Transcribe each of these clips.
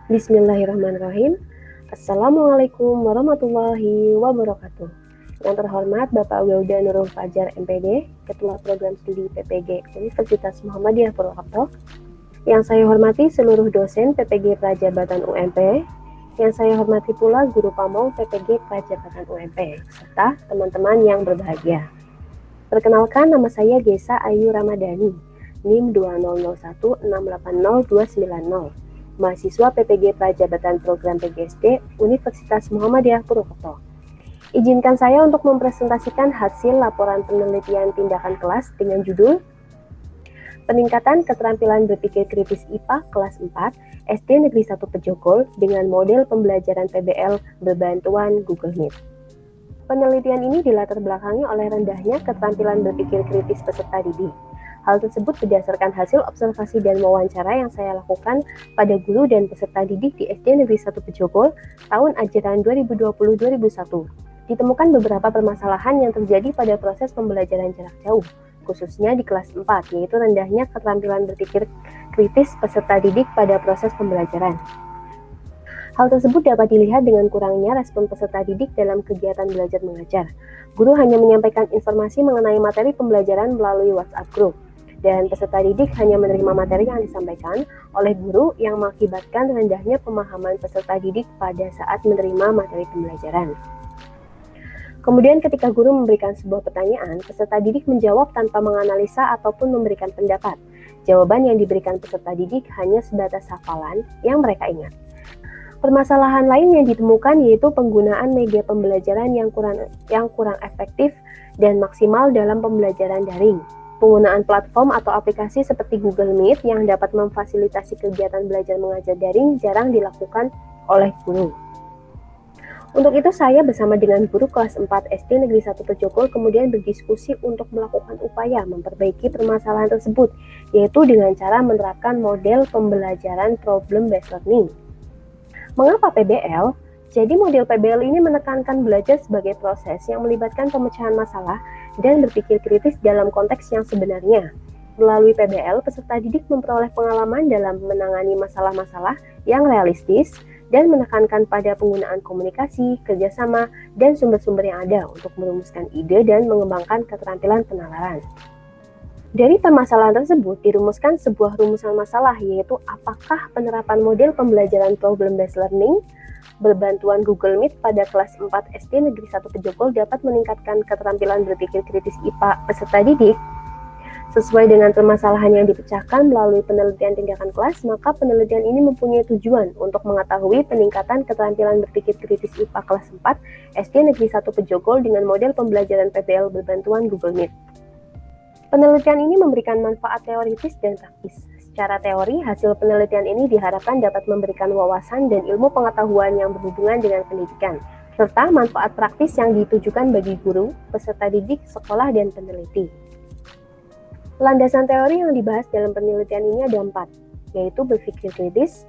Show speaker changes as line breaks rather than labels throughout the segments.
Bismillahirrahmanirrahim. Assalamualaikum warahmatullahi wabarakatuh. Yang terhormat Bapak Wauda Nurul Fajar MPD, Ketua Program Studi PPG Universitas Muhammadiyah Purwokerto. Yang saya hormati seluruh dosen PPG Prajabatan UMP, yang saya hormati pula guru pamong PPG Prajabatan UMP, serta teman-teman yang berbahagia. Perkenalkan, nama saya Gesa Ayu Ramadhani, NIM 20016802990, mahasiswa PPG Prajabatan Program PGSD Universitas Muhammadiyah Purwokerto. Izinkan saya untuk mempresentasikan hasil laporan penelitian tindakan kelas dengan judul Peningkatan Keterampilan Berpikir Kritis IPA kelas 4 SD Negeri 1 Pejogol dengan model pembelajaran PBL berbantuan Google Meet. Penelitian ini dilatar belakangi oleh rendahnya keterampilan berpikir kritis peserta didik. Hal tersebut berdasarkan hasil observasi dan wawancara yang saya lakukan pada guru dan peserta didik di SD Negeri 1 Pejogol tahun ajaran 2020-2021. Ditemukan beberapa permasalahan yang terjadi pada proses pembelajaran jarak jauh, khususnya di kelas 4, yaitu rendahnya keterampilan berpikir kritis peserta didik pada proses pembelajaran. Hal tersebut dapat dilihat dengan kurangnya respon peserta didik dalam kegiatan belajar mengajar. Guru hanya menyampaikan informasi mengenai materi pembelajaran melalui WhatsApp group, dan peserta didik hanya menerima materi yang disampaikan oleh guru yang mengakibatkan rendahnya pemahaman peserta didik pada saat menerima materi pembelajaran. Kemudian ketika guru memberikan sebuah pertanyaan, peserta didik menjawab tanpa menganalisa ataupun memberikan pendapat. Jawaban yang diberikan peserta didik hanya sebatas hafalan yang mereka ingat. Permasalahan lain yang ditemukan yaitu penggunaan media pembelajaran yang kurang efektif dan maksimal dalam pembelajaran daring. Penggunaan platform atau aplikasi seperti Google Meet yang dapat memfasilitasi kegiatan belajar mengajar daring jarang dilakukan oleh guru. Untuk itu saya bersama dengan guru kelas 4 SD Negeri 1 Pejogol kemudian berdiskusi untuk melakukan upaya memperbaiki permasalahan tersebut, yaitu dengan cara menerapkan model pembelajaran problem-based learning. Mengapa PBL? Jadi model PBL ini menekankan belajar sebagai proses yang melibatkan pemecahan masalah dan berpikir kritis dalam konteks yang sebenarnya. Melalui PBL, peserta didik memperoleh pengalaman dalam menangani masalah-masalah yang realistis dan menekankan pada penggunaan komunikasi, kerjasama, dan sumber-sumber yang ada untuk merumuskan ide dan mengembangkan keterampilan penalaran. Dari permasalahan tersebut dirumuskan sebuah rumusan masalah, yaitu apakah penerapan model pembelajaran problem-based learning berbantuan Google Meet pada kelas 4 SD Negeri 1 Pejogol dapat meningkatkan keterampilan berpikir kritis IPA peserta didik. Sesuai dengan permasalahan yang dipecahkan melalui penelitian tindakan kelas, maka penelitian ini mempunyai tujuan untuk mengetahui peningkatan keterampilan berpikir kritis IPA kelas 4 SD Negeri 1 Pejogol dengan model pembelajaran PBL berbantuan Google Meet. Penelitian ini memberikan manfaat teoritis dan praktis. Secara teori, hasil penelitian ini diharapkan dapat memberikan wawasan dan ilmu pengetahuan yang berhubungan dengan pendidikan, serta manfaat praktis yang ditujukan bagi guru, peserta didik, sekolah, dan peneliti. Landasan teori yang dibahas dalam penelitian ini ada 4, yaitu berpikir kritis,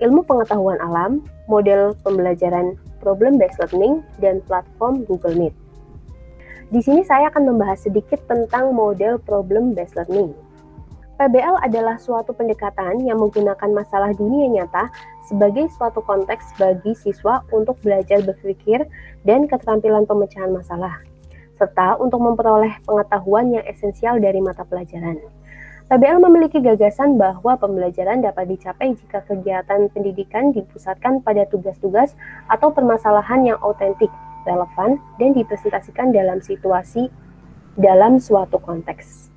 ilmu pengetahuan alam, model pembelajaran problem-based learning, dan platform Google Meet. Di sini saya akan membahas sedikit tentang model problem-based learning. PBL adalah suatu pendekatan yang menggunakan masalah dunia nyata sebagai suatu konteks bagi siswa untuk belajar berpikir dan keterampilan pemecahan masalah, serta untuk memperoleh pengetahuan yang esensial dari mata pelajaran. PBL memiliki gagasan bahwa pembelajaran dapat dicapai jika kegiatan pendidikan dipusatkan pada tugas-tugas atau permasalahan yang autentik, relevan, dan dipresentasikan dalam situasi dalam suatu konteks.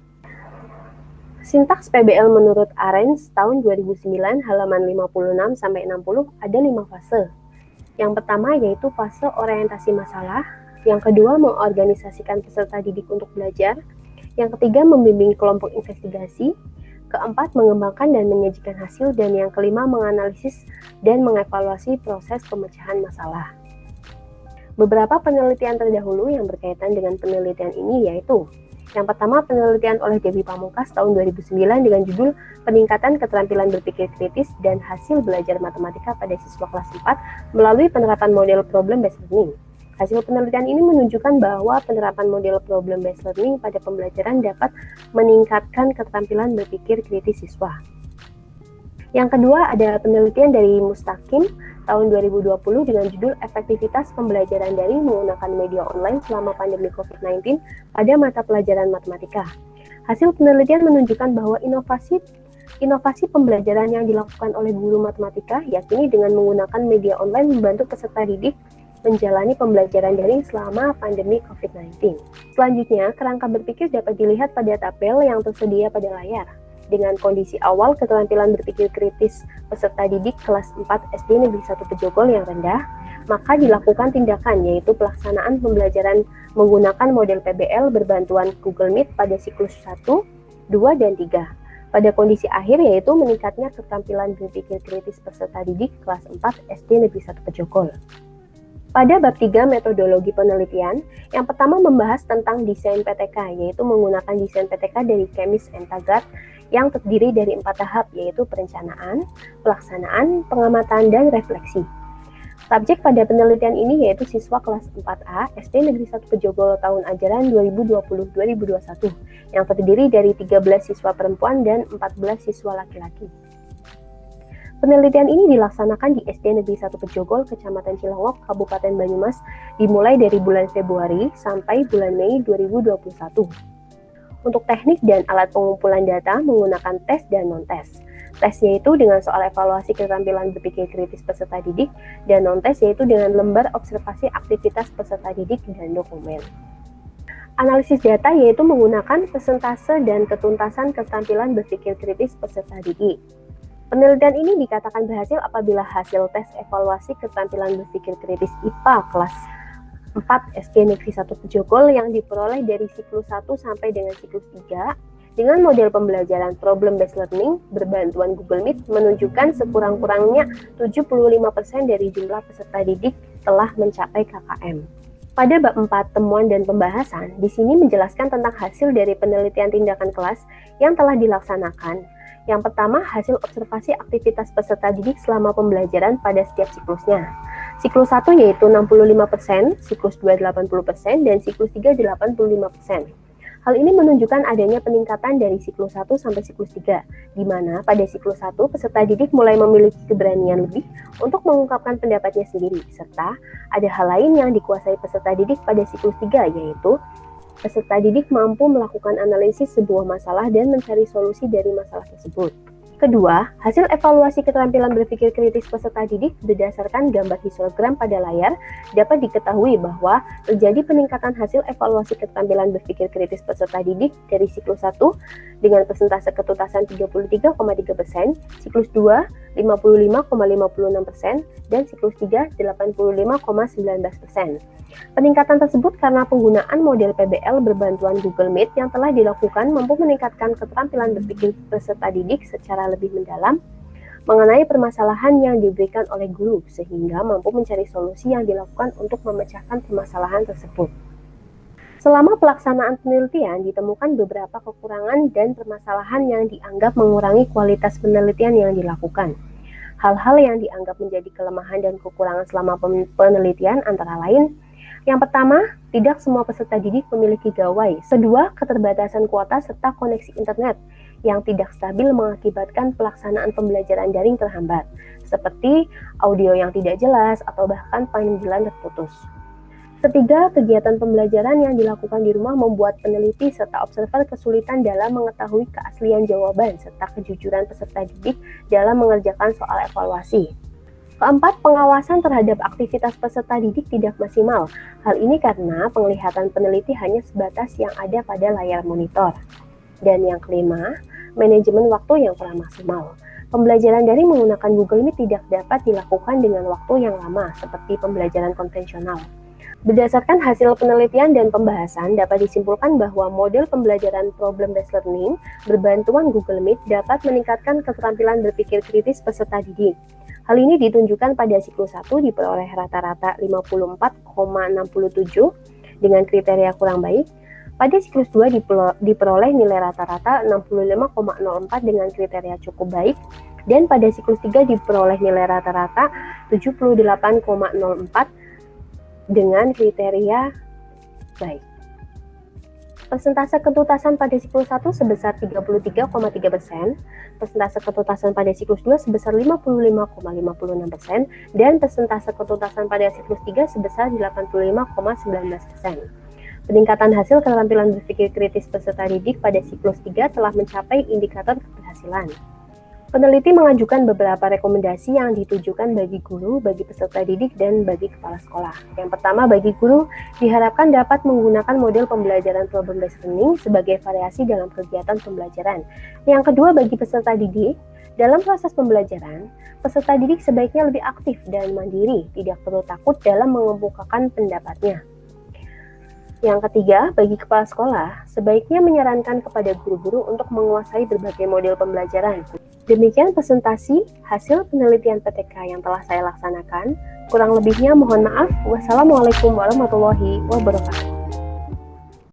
Sintaks PBL menurut Arens tahun 2009 halaman 56-60 ada 5 fase. Yang pertama yaitu fase orientasi masalah, yang kedua mengorganisasikan peserta didik untuk belajar, yang ketiga membimbing kelompok investigasi, keempat mengembangkan dan menyajikan hasil, dan yang kelima menganalisis dan mengevaluasi proses pemecahan masalah. Beberapa penelitian terdahulu yang berkaitan dengan penelitian ini yaitu yang pertama penelitian oleh Dewi Pamungkas tahun 2009 dengan judul Peningkatan Keterampilan Berpikir Kritis dan Hasil Belajar Matematika pada Siswa Kelas 4 melalui penerapan model problem-based learning. Hasil penelitian ini menunjukkan bahwa penerapan model problem-based learning pada pembelajaran dapat meningkatkan keterampilan berpikir kritis siswa. Yang kedua ada penelitian dari Mustaqim tahun 2020 dengan judul Efektivitas Pembelajaran Daring Menggunakan Media Online Selama Pandemi COVID-19 pada Mata Pelajaran Matematika. Hasil penelitian menunjukkan bahwa inovasi pembelajaran yang dilakukan oleh guru matematika yakni dengan menggunakan media online membantu peserta didik menjalani pembelajaran daring selama pandemi COVID-19. Selanjutnya, kerangka berpikir dapat dilihat pada tabel yang tersedia pada layar. Dengan kondisi awal keterampilan berpikir kritis peserta didik kelas 4 SD Negeri 1 Pejogol yang rendah, maka dilakukan tindakan yaitu pelaksanaan pembelajaran menggunakan model PBL berbantuan Google Meet pada siklus 1, 2, dan 3. Pada kondisi akhir yaitu meningkatnya keterampilan berpikir kritis peserta didik kelas 4 SD Negeri 1 Pejogol. Pada bab 3 metodologi penelitian, yang pertama membahas tentang desain PTK, yaitu menggunakan desain PTK dari Chemis and Taggart yang terdiri dari 4 tahap, yaitu perencanaan, pelaksanaan, pengamatan, dan refleksi. Subjek pada penelitian ini yaitu siswa kelas 4A SD Negeri 1 Pejogol tahun ajaran 2020-2021 yang terdiri dari 13 siswa perempuan dan 14 siswa laki-laki. Penelitian ini dilaksanakan di SD Negeri 1 Pejogol, Kecamatan Cilongok, Kabupaten Banyumas, dimulai dari bulan Februari sampai bulan Mei 2021. Untuk teknik dan alat pengumpulan data menggunakan tes dan non-tes. Tes yaitu dengan soal evaluasi keterampilan berpikir kritis peserta didik, dan non-tes yaitu dengan lembar observasi aktivitas peserta didik dan dokumen. Analisis data yaitu menggunakan persentase dan ketuntasan keterampilan berpikir kritis peserta didik. Penelitian ini dikatakan berhasil apabila hasil tes evaluasi keterampilan berpikir kritis IPA kelas 4 SD Negeri 1 Pejogol yang diperoleh dari siklus 1 sampai dengan siklus 3 dengan model pembelajaran problem based learning berbantuan Google Meet menunjukkan sekurang-kurangnya 75% dari jumlah peserta didik telah mencapai KKM. Pada bab 4 temuan dan pembahasan, di sini menjelaskan tentang hasil dari penelitian tindakan kelas yang telah dilaksanakan. Yang pertama, hasil observasi aktivitas peserta didik selama pembelajaran pada setiap siklusnya. Siklus 1 yaitu 65%, siklus 2 80%, dan siklus 3 85%. Hal ini menunjukkan adanya peningkatan dari siklus 1 sampai siklus 3, di mana pada siklus 1 peserta didik mulai memiliki keberanian lebih untuk mengungkapkan pendapatnya sendiri, serta ada hal lain yang dikuasai peserta didik pada siklus 3, yaitu peserta didik mampu melakukan analisis sebuah masalah dan mencari solusi dari masalah tersebut. Kedua, hasil evaluasi keterampilan berpikir kritis peserta didik berdasarkan gambar histogram pada layar dapat diketahui bahwa terjadi peningkatan hasil evaluasi keterampilan berpikir kritis peserta didik dari siklus 1 dengan persentase ketuntasan 33,3%, siklus 2 55,56%, dan siklus 3 85,19%. Peningkatan tersebut karena penggunaan model PBL berbantuan Google Meet yang telah dilakukan mampu meningkatkan keterampilan berpikir peserta didik secara lebih mendalam mengenai permasalahan yang diberikan oleh guru sehingga mampu mencari solusi yang dilakukan untuk memecahkan permasalahan tersebut. Selama pelaksanaan penelitian ditemukan beberapa kekurangan dan permasalahan yang dianggap mengurangi kualitas penelitian yang dilakukan. Hal-hal yang dianggap menjadi kelemahan dan kekurangan selama penelitian antara lain: yang pertama, tidak semua peserta didik memiliki gawai. Kedua, keterbatasan kuota serta koneksi internet yang tidak stabil mengakibatkan pelaksanaan pembelajaran daring terhambat, seperti audio yang tidak jelas atau bahkan panggilan terputus. Ketiga, kegiatan pembelajaran yang dilakukan di rumah membuat peneliti serta observer kesulitan dalam mengetahui keaslian jawaban serta kejujuran peserta didik dalam mengerjakan soal evaluasi. Keempat, pengawasan terhadap aktivitas peserta didik tidak maksimal. Hal ini karena penglihatan peneliti hanya sebatas yang ada pada layar monitor. Dan yang kelima, manajemen waktu yang kurang maksimal. Pembelajaran daring menggunakan Google Meet tidak dapat dilakukan dengan waktu yang lama seperti pembelajaran konvensional. Berdasarkan hasil penelitian dan pembahasan, dapat disimpulkan bahwa model pembelajaran problem-based learning berbantuan Google Meet dapat meningkatkan keterampilan berpikir kritis peserta didik. Hal ini ditunjukkan pada siklus 1 diperoleh rata-rata 54,67 dengan kriteria kurang baik. Pada siklus 2 diperoleh nilai rata-rata 65,04 dengan kriteria cukup baik. Dan pada siklus 3 diperoleh nilai rata-rata 78,04 dengan kriteria baik. Persentase ketuntasan pada siklus 1 sebesar 33,3%, persentase ketuntasan pada siklus 2 sebesar 55,56%, dan persentase ketuntasan pada siklus 3 sebesar 85,19%. Peningkatan hasil keterampilan berpikir kritis peserta didik pada siklus 3 telah mencapai indikator keberhasilan. Peneliti mengajukan beberapa rekomendasi yang ditujukan bagi guru, bagi peserta didik, dan bagi kepala sekolah. Yang pertama, bagi guru, diharapkan dapat menggunakan model pembelajaran problem-based learning sebagai variasi dalam kegiatan pembelajaran. Yang kedua, bagi peserta didik, dalam proses pembelajaran, peserta didik sebaiknya lebih aktif dan mandiri, tidak perlu takut dalam mengemukakan pendapatnya. Yang ketiga, bagi kepala sekolah, sebaiknya menyarankan kepada guru-guru untuk menguasai berbagai model pembelajaran. Demikian presentasi hasil penelitian PTK yang telah saya laksanakan. Kurang lebihnya mohon maaf. Wassalamualaikum warahmatullahi wabarakatuh.